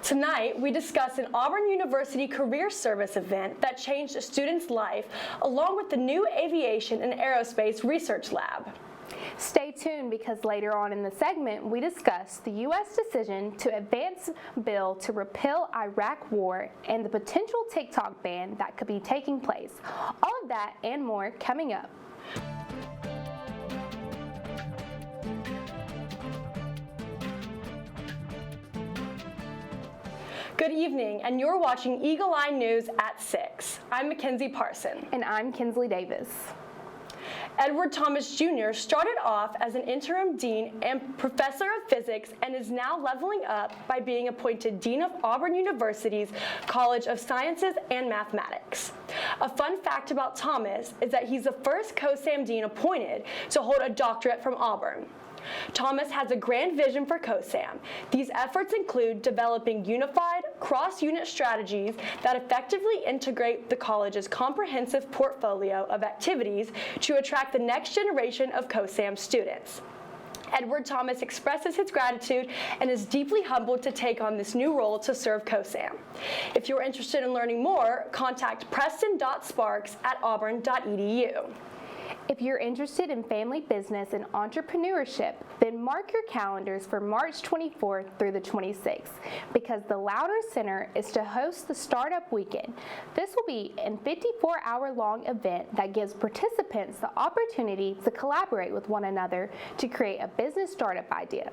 Tonight, we discuss an Auburn University Career Service event that changed a student's life, along with the new Aviation and Aerospace Research Lab. Stay tuned because later on in the segment, we discuss the U.S. decision to advance bill to repeal Iraq war and the potential TikTok ban that could be taking place. All of that and more coming up. Good evening, and you're watching Eagle Eye News at 6. I'm Mackenzie Parson. And I'm Kensley Davis. Edward Thomas Jr. started off as an interim dean and professor of physics and is now leveling up by being appointed dean of Auburn University's College of Sciences and Mathematics. A fun fact about Thomas is that he's the first COSAM dean appointed to hold a doctorate from Auburn. Thomas has a grand vision for COSAM. These efforts include developing unified, cross-unit strategies that effectively integrate the college's comprehensive portfolio of activities to attract the next generation of COSAM students. Edward Thomas expresses his gratitude and is deeply humbled to take on this new role to serve COSAM. If you're interested in learning more, contact preston.sparks@auburn.edu. If you're interested in family business and entrepreneurship, then mark your calendars for March 24th through the 26th because the LOWDER Center is to host the Startup Weekend. This will be a 54-hour-long event that gives participants the opportunity to collaborate with one another to create a business startup idea,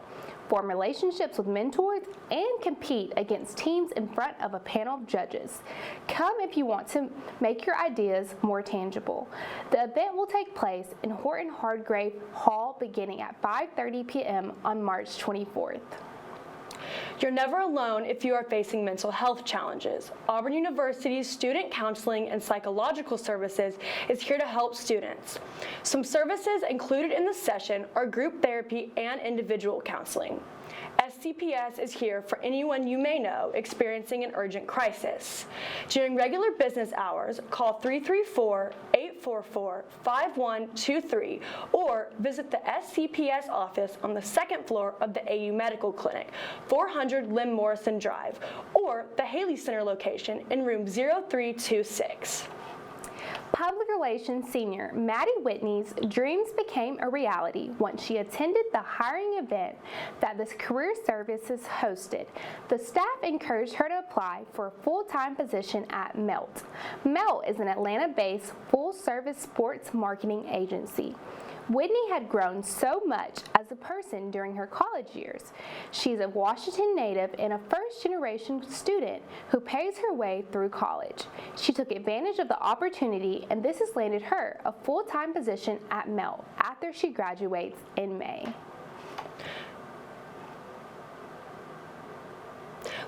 form relationships with mentors, and compete against teams in front of a panel of judges. Come if you want to make your ideas more tangible. The event will take place in Horton Hardgrave Hall beginning at 5:30 p.m. on March 24th. You're never alone if you are facing mental health challenges. Auburn University's Student Counseling and Psychological Services is here to help students. Some services included in the session are group therapy and individual counseling. SCPS is here for anyone you may know experiencing an urgent crisis. During regular business hours, call 334-844-5123 or visit the SCPS office on the second floor of the AU Medical Clinic, 400 Lim Morrison Drive, or the Haley Center location in room 0326. Public Relations Senior MATTIE Whitney's dreams became a reality once she attended the hiring event that this career services hosted. The staff encouraged her to apply for a full-time position at MELT. MELT is an Atlanta-based full-service sports marketing agency. Whitney had grown so much as a person during her college years. She's a Washington native and a first-generation student who pays her way through college. She took advantage of the opportunity, and this has landed her a full-time position at MELT after she graduates in May.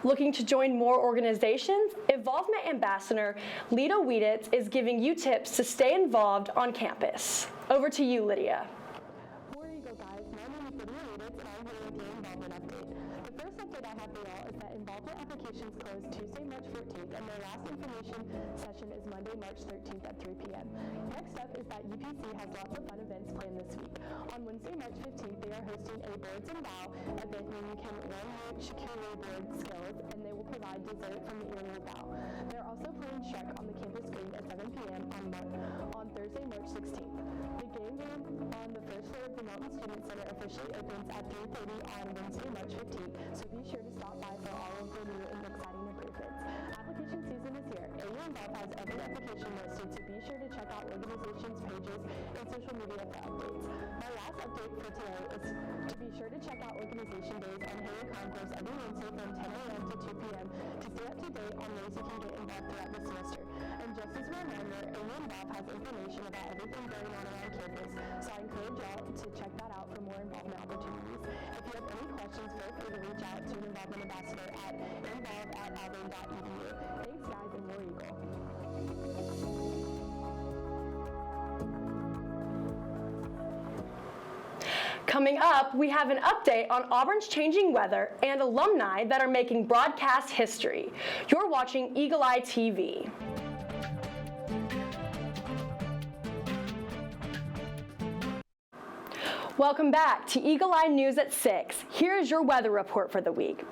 Looking to join more organizations? Involvement Ambassador Lita Wieditz is giving you tips to stay involved on campus. Over to you, Lydia. There you go, guys. My name is Lydia Wieditz, and I'm here with your involvement update. The first update I have for y'all is that involvement applications closed Tuesday, March 14th, and their last information session is Monday, March 13th at 3 p.m. Next up is that UPC has lots of fun events planned this week. On Wednesday, March 15th, they are hosting a Birds and Bow event where you can learn your charcuterie board skills, and they will provide dessert from the annual bow. They're also playing Shrek on the campus screen at 7 p.m. on Thursday, March 16th. The game room on the first floor of the Mountain Student Center officially opens at 3:30 on Wednesday, March 15th, so be sure to stop by for all of the new and exciting improvements. Application season is here. AUBURN'S has every application listed, so be sure to check out organizations' pages and social media for updates. My last update for today is to be sure to check out organization days on Haley Concourse every Wednesday from 10 a.m. to 2 p.m. to stay up to date on ways you can get involved throughout the semester. And just as a reminder, AUBURN'S has information about everything going on around campus, so I encourage y'all to check that out for more involvement opportunities. If you have any questions, feel free to reach out to an involvement ambassador at involve@auburn.edu. Thanks, guys, and War Eagle. Coming up, we have an update on Auburn's changing weather and alumni that are making broadcast history. You're watching Eagle Eye TV. Welcome back to Eagle Eye News at 6. Here's your weather report for the week.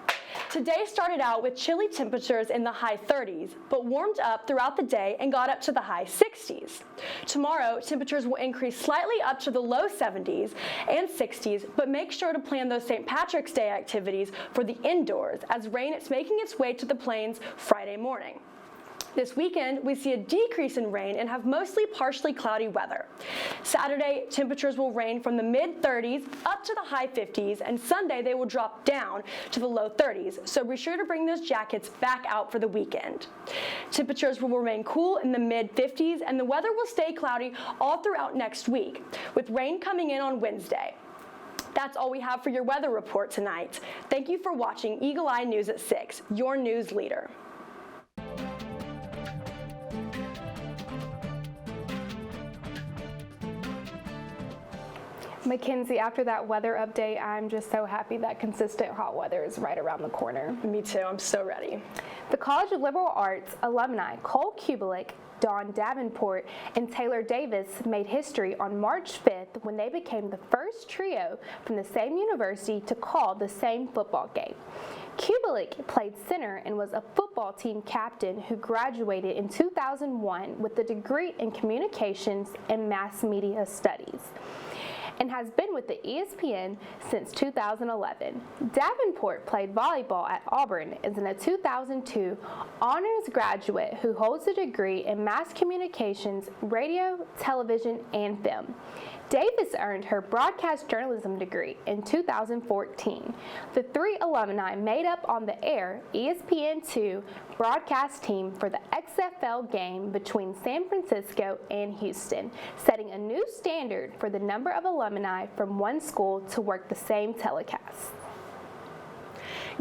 Today started out with chilly temperatures in the high 30s, but warmed up throughout the day and got up to the high 60s. Tomorrow, temperatures will increase slightly up to the low 70s and 60s, but make sure to plan those St. Patrick's Day activities for the indoors, as rain is making its way to the plains Friday morning. This weekend, we see a decrease in rain and have mostly partially cloudy weather. Saturday, temperatures will range from the mid-30s up to the high 50s, and Sunday they will drop down to the low 30s, so be sure to bring those jackets back out for the weekend. Temperatures will remain cool in the mid-50s, and the weather will stay cloudy all throughout next week, with rain coming in on Wednesday. That's all we have for your weather report tonight. Thank you for watching Eagle Eye News at 6, your news leader. Mackenzie, after that weather update, I'm just so happy that consistent hot weather is right around the corner. Me too, I'm so ready. The College of Liberal Arts alumni Cole Kubelik, Dawn Davenport, and Taylor Davis made history on March 5th when they became the first trio from the same university to call the same football game. Kubelik played center and was a football team captain who graduated in 2001 with a degree in communications and mass media studies, and has been with the ESPN since 2011. Davenport played volleyball at Auburn and is a 2002 honors graduate who holds a degree in mass communications, radio, television, and film. Davis earned her broadcast journalism degree in 2014. The three alumni made up on the air ESPN2 broadcast team for the XFL game between San Francisco and Houston, setting a new standard for the number of alumni from one school to work the same telecast.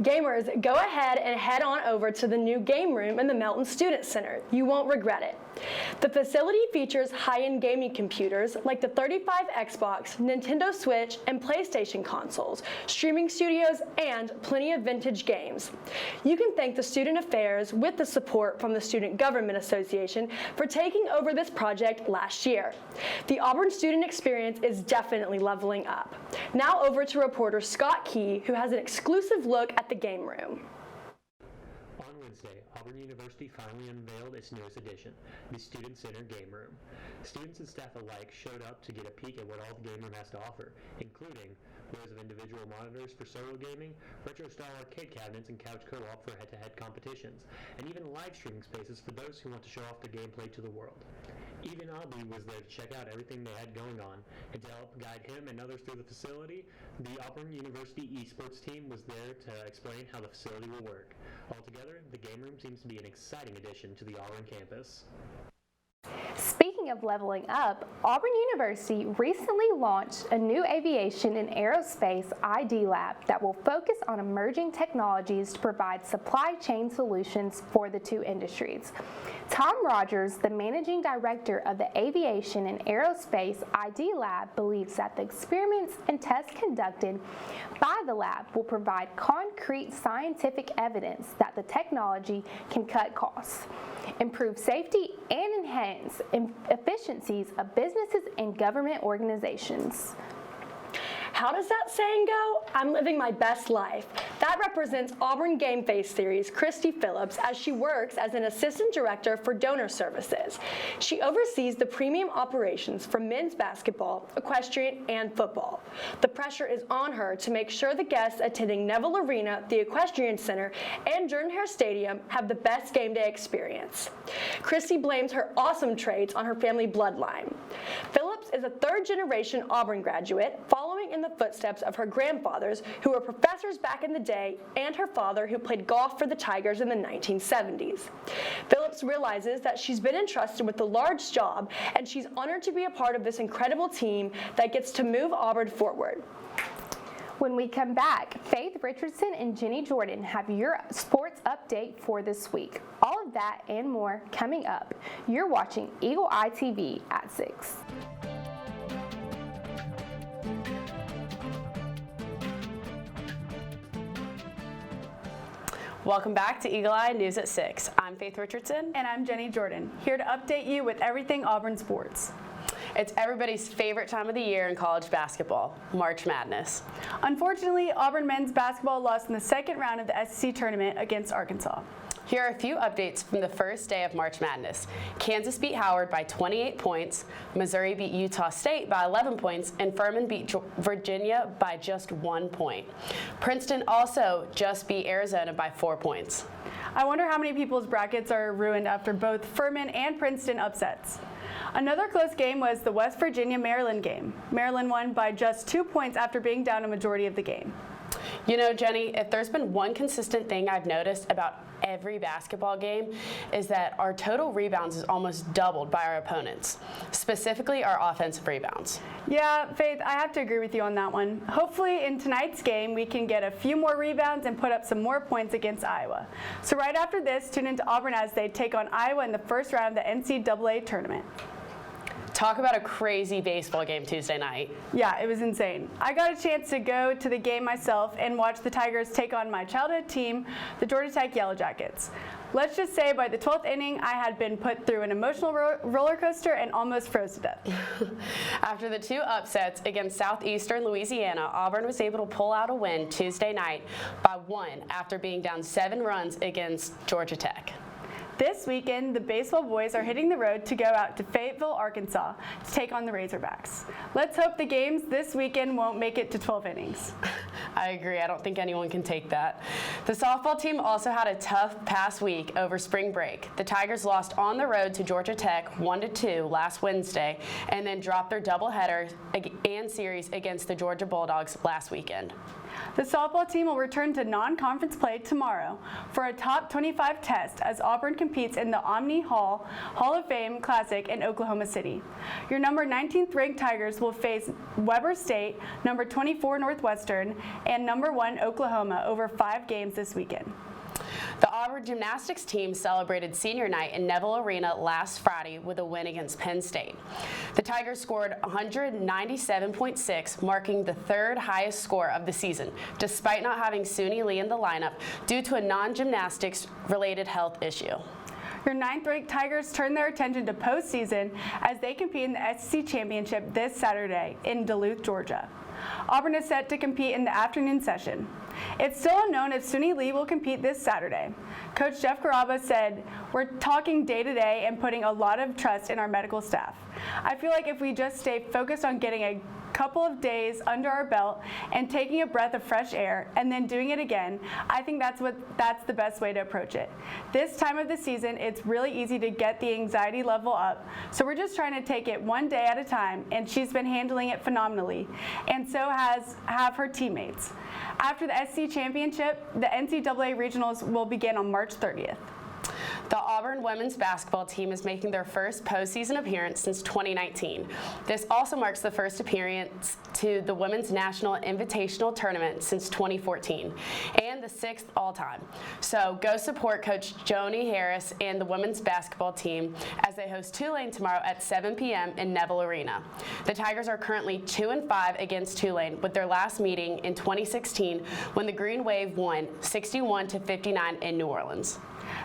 Gamers, go ahead and head on over to the new game room in the Melton Student Center. You won't regret it. The facility features high-end gaming computers like the 35 Xbox, Nintendo Switch, and PlayStation consoles, streaming studios, and plenty of vintage games. You can thank the Student Affairs with the support from the Student Government Association for taking over this project last year. The Auburn student experience is definitely leveling up. Now over to reporter Scott Key, who has an exclusive look at the game room. On Wednesday, Auburn University finally unveiled its newest addition, the Student Center Game Room. Students and staff alike showed up to get a peek at what all the game room has to offer, including rows of individual monitors for solo gaming, retro-style arcade cabinets and couch co-op for head-to-head competitions, and even live streaming spaces for those who want to show off their gameplay to the world. Even Abby was there to check out everything they had going on, and to help guide him and others through the facility, the Auburn University esports team was there to explain how the facility will work. Altogether, the game room seems to be an exciting addition to the Auburn campus. Speaking of leveling up, Auburn University recently launched a new aviation and aerospace ID lab that will focus on emerging technologies to provide supply chain solutions for the two industries. Tom Rogers, the managing director of the Aviation and Aerospace ID Lab, believes that the experiments and tests conducted by the lab will provide concrete scientific evidence that the technology can cut costs, improve safety, and enhance efficiencies of businesses and government organizations. How does that saying go? I'm living my best life. That represents Auburn Game Face Series' KRISTI PHILLIPS as she works as an assistant director for donor services. She oversees the premium operations for men's basketball, equestrian, and football. The pressure is on her to make sure the guests attending Neville Arena, the Equestrian Center, and Jordan-Hare Stadium have the best game day experience. KRISTI blames her awesome traits on her family bloodline. Phillips is a third-generation Auburn graduate, following in the footsteps of her grandfathers, who were professors back in the day, and her father, who played golf for the Tigers in the 1970s. Phillips realizes that she's been entrusted with a large job, and she's honored to be a part of this incredible team that gets to move Auburn forward. When we come back, Faith Richardson and Jenny Jordan have your sports update for this week. All of that and more coming up. You're watching Eagle Eye TV at 6. Welcome back to Eagle Eye News at 6. I'm Faith Richardson. And I'm Jenny Jordan, here to update you with everything Auburn sports. It's everybody's favorite time of the year in college basketball, March Madness. Unfortunately, Auburn men's basketball lost in the second round of the SEC tournament against Arkansas. Here are a few updates from the first day of March Madness. Kansas beat Howard by 28 points, Missouri beat Utah State by 11 points, and Furman beat Virginia by just 1 point. Princeton also just beat Arizona by 4 points. I wonder how many people's brackets are ruined after both Furman and Princeton upsets. Another close game was the West Virginia-Maryland game. Maryland won by just 2 points after being down a majority of the game. You know, Jenny, if there's been one consistent thing I've noticed about every basketball game is that our total rebounds is almost doubled by our opponents, specifically our offensive rebounds. Yeah, Faith, I have to agree with you on that one. Hopefully in tonight's game we can get a few more rebounds and put up some more points against Iowa. So right after this, tune into Auburn as they take on Iowa in the first round of the NCAA tournament. Talk about a crazy baseball game Tuesday night. Yeah, it was insane. I got a chance to go to the game myself and watch the Tigers take on my childhood team, the Georgia Tech Yellow Jackets. Let's just say by the 12th inning, I had been put through an emotional roller coaster and almost froze to death. After the 2 upsets against Southeastern Louisiana, Auburn was able to pull out a win Tuesday night by 1 after being down 7 runs against Georgia Tech. This weekend, the baseball boys are hitting the road to go out to Fayetteville, Arkansas to take on the Razorbacks. Let's hope the games this weekend won't make it to 12 innings. I agree. I don't think anyone can take that. The softball team also had a tough past week over spring break. The Tigers lost on the road to Georgia Tech 1-2 last Wednesday and then dropped their doubleheader and series against the Georgia Bulldogs last weekend. The softball team will return to non-conference play tomorrow for a top 25 test as Auburn competes in the Omni Hall of Fame Classic in Oklahoma City. Your number 19th ranked Tigers will face Weber State, number 24 Northwestern, and number 1 Oklahoma over 5 games this weekend. The Auburn gymnastics team celebrated senior night in Neville Arena last Friday with a win against Penn State. The Tigers scored 197.6, marking the 3rd highest score of the season, despite not having Suni Lee in the lineup due to a non-gymnastics related health issue. Your 9th-ranked Tigers turn their attention to postseason as they compete in the SEC Championship this Saturday in Duluth, Georgia. Auburn is set to compete in the afternoon session. It's still unknown if Suni Lee will compete this Saturday. Coach Jeff Garaba said, "We're talking day to day and putting a lot of trust in our medical staff. I feel like if we just stay focused on getting a couple of days under our belt and taking a breath of fresh air and then doing it again, I think that's the best way to approach it. This time of the season, it's really easy to get the anxiety level up, so we're just trying to take it one day at a time, and she's been handling it phenomenally, and so have her teammates." After the SC Championship, the NCAA Regionals will begin on March 30th. The Auburn women's basketball team is making their first postseason appearance since 2019. This also marks the first appearance to the Women's National Invitational Tournament since 2014, and the 6th all-time. So go support Coach Joni Harris and the women's basketball team as they host Tulane tomorrow at 7 p.m. in Neville Arena. The Tigers are currently 2-5 against Tulane, with their last meeting in 2016 when the Green Wave won 61-59 in New Orleans.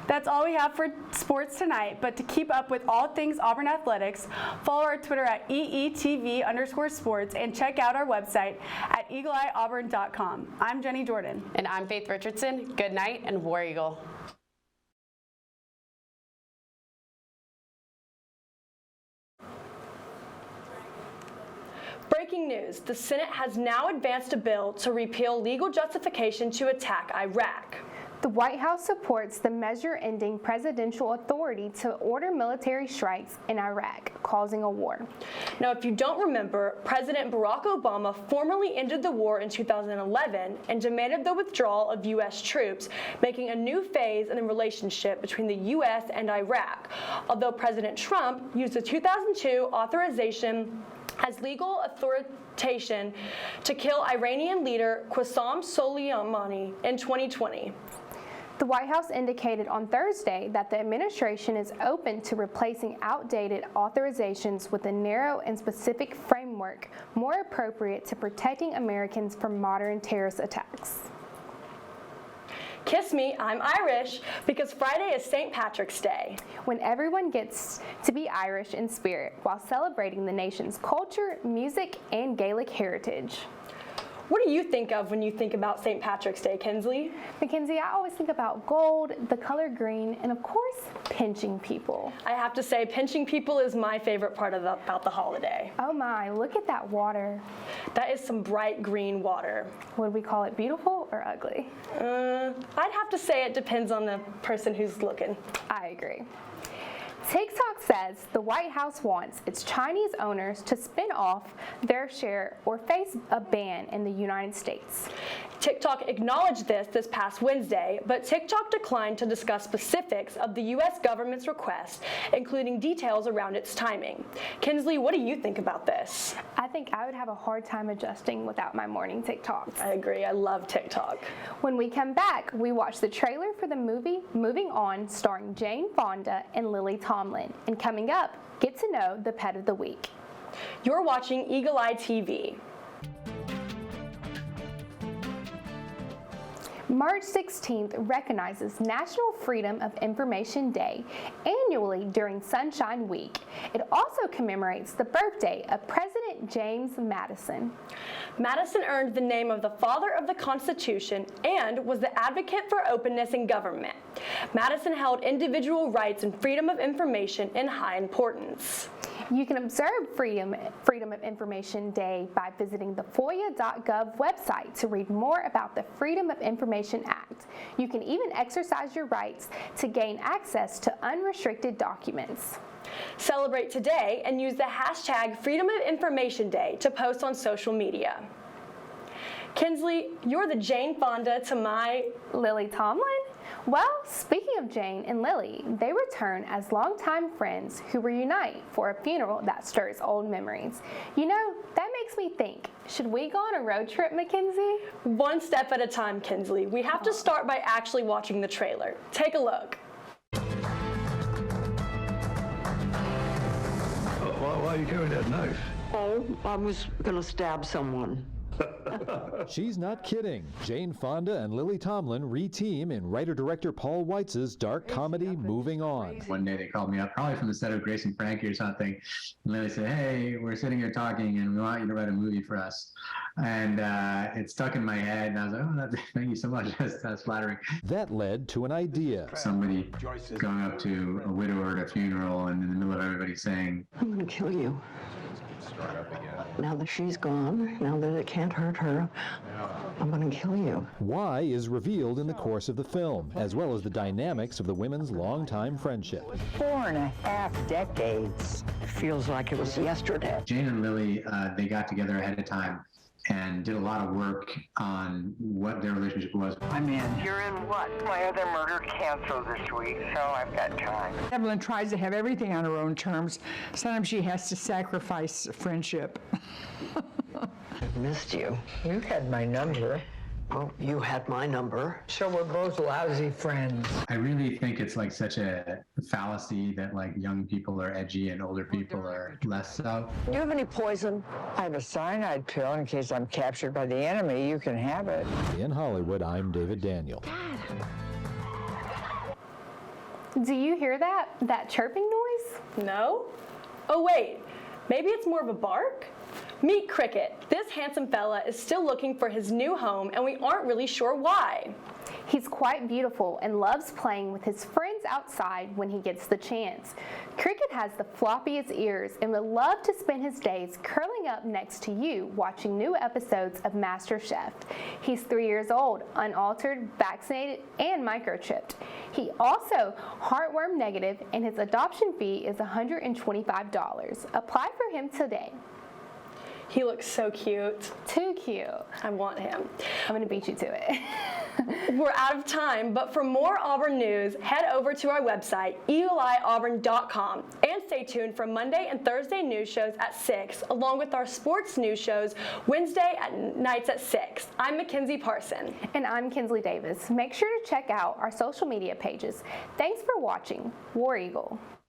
That's all we have for sports tonight, but to keep up with all things Auburn athletics, follow our Twitter at EETV_sports and check out our website at eagleeyeauburn.com. I'm Jenny Jordan. And I'm Faith Richardson. Good night and War Eagle. Breaking news, the Senate has now advanced a bill to repeal legal justification to attack Iraq. The White House supports the measure ending presidential authority to order military strikes in Iraq, causing a war. Now, if you don't remember, President Barack Obama formally ended the war in 2011 and demanded the withdrawal of U.S. troops, making a new phase in the relationship between the U.S. and Iraq, although President Trump used the 2002 authorization as legal authorization to kill Iranian leader Qasem Soleimani in 2020. The White House indicated on Thursday that the administration is open to replacing outdated authorizations with a narrow and specific framework more appropriate to protecting Americans from modern terrorist attacks. Kiss me, I'm Irish, because Friday is St. Patrick's Day. When everyone gets to be Irish in spirit while celebrating the nation's culture, music, and Gaelic heritage. What do you think of when you think about St. Patrick's Day, Kensley? Mackenzie, I always think about gold, the color green, and of course, pinching people. I have to say, pinching people is my favorite part about the holiday. Oh my, look at that water. That is some bright green water. Would we call it beautiful or ugly? I'd have to say it depends on the person who's looking. I agree. TikTok says the White House wants its Chinese owners to spin off their share or face a ban in the United States. TikTok acknowledged this past Wednesday, but TikTok declined to discuss specifics of the U.S. government's request, including details around its timing. Kensley, what do you think about this? I think I would have a hard time adjusting without my morning TikToks. I agree. I love TikTok. When we come back, we watch the trailer for the movie Moving On, starring Jane Fonda and Lily Tomlin. And coming up, get to know the pet of the week. You're watching Eagle Eye TV. March 16th recognizes National Freedom of Information Day annually during Sunshine Week. It also commemorates the birthday of President James Madison. Madison earned the name of the father of the Constitution and was the advocate for openness in government. Madison held individual rights and freedom of information in high importance. You can observe Freedom of Information Day by visiting the FOIA.gov website to read more about the Freedom of Information Act. You can even exercise your rights to gain access to unrestricted documents. Celebrate today and use the hashtag Freedom of Information Day to post on social media. Kensley, you're the Jane Fonda to my Lily Tomlin? Well, speaking of Jane and Lily, they return as longtime friends who reunite for a funeral that stirs old memories. You know, that makes me think, should we go on a road trip, Mackenzie? One step at a time, Kensley. We have to start by actually watching the trailer. Take a look. Why are you carrying that knife? Oh, I was gonna stab someone. She's not kidding. Jane Fonda and Lily Tomlin re-team in writer-director Paul Weitz's dark comedy Moving On. One day they called me up, probably from the set of Grace and Frankie or something, and Lily said, "Hey, we're sitting here talking and we want you to write a movie for us." And it stuck in my head, and I was like, "Oh, thank you so much, that's flattering." That led to an idea. Somebody going up to a widower at a funeral and in the middle of everybody saying, I'm gonna kill you. Now that she's gone, now that it can't hurt her, I'm gonna kill you. Why is revealed in the course of the film, as well as the dynamics of the women's longtime friendship. 4.5 decades. Feels like it was yesterday. Jane and Lily, they got together ahead of time and did a lot of work on what their relationship was. I'm in. You're in what? My other murder canceled this week, so I've got time. Evelyn tries to have everything on her own terms. Sometimes she has to sacrifice friendship. I missed you. You had my number, Well, you had my number. so we're both lousy friends. I really think it's like such a fallacy that like young people are edgy and older people are less so. Do you have any poison? I have a cyanide pill in case I'm captured by the enemy. You can have it. In Hollywood, I'm David Daniel. Do you hear that? That chirping noise? No? Oh wait, maybe it's more of a bark? Meet Cricket. This handsome fella is still looking for his new home and we aren't really sure why. He's quite beautiful and loves playing with his friends outside when he gets the chance. Cricket has the floppiest ears and would love to spend his days curling up next to you watching new episodes of MasterChef. He's 3 years old, unaltered, vaccinated, and microchipped. He also heartworm negative and his adoption fee is $125. Apply for him today. He looks so cute. Too cute. I want him. I'm gonna beat you to it. We're out of time, but for more Auburn news, head over to our website, eagleeyeauburn.com, and stay tuned for Monday and Thursday news shows at 6, along with our sports news shows Wednesday nights at 6. I'm Mackenzie Parson. And I'm Kensley Davis. Make sure to check out our social media pages. Thanks for watching. War Eagle.